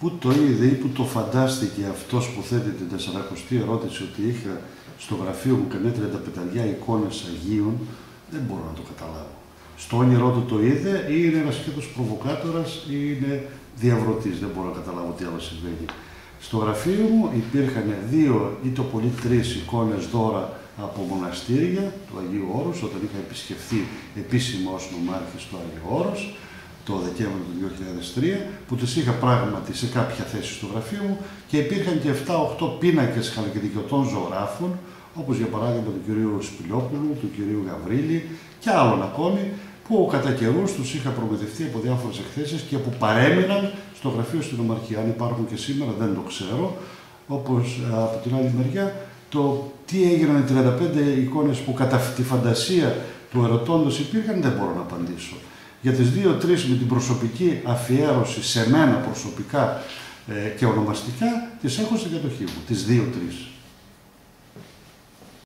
Πού το είδε ή πού το φαντάστηκε αυτός που θέτει την 40η ερώτηση ότι είχα στο γραφείο μου κανένα 35 εικόνες Αγίων, δεν μπορώ να το καταλάβω. Στο όνειρό του το είδε ή είναι ένας σχέτος προβοκάτορας ή είναι διαβρωτής, δεν μπορώ να καταλάβω τι άλλο συμβαίνει. Στο γραφείο μου υπήρχαν 2 ή το πολύ 3 εικόνες δώρα από μοναστήρια του Αγίου Όρους, όταν είχα επισκεφθεί επίσημα ως νομάρχης του Αγίου Όρους, το Δεκέμβριο του 2003, που τις είχα πράγματι σε κάποια θέση στο γραφείο μου και υπήρχαν και 7-8 πίνακες χαλκιδικιωτών ζωγράφων, όπως για παράδειγμα του κυρίου Σπηλόπουλου, του κυρίου Γαβρίλη και άλλων ακόμη, που κατά καιρούς τους είχα προμηθευτεί από διάφορες εκθέσεις και που παρέμειναν στο γραφείο στην Ομαρχία. Αν υπάρχουν και σήμερα δεν το ξέρω, όπως από την άλλη μεριά, το τι έγιναν οι 35 εικόνες που κατά τη φαντασία του ερωτώντος υπήρχαν, δεν μπορώ να απαντήσω. Για τις 2-3 με την προσωπική αφιέρωση σε μένα προσωπικά και ονομαστικά, τις έχω στην κατοχή μου, τις 2-3.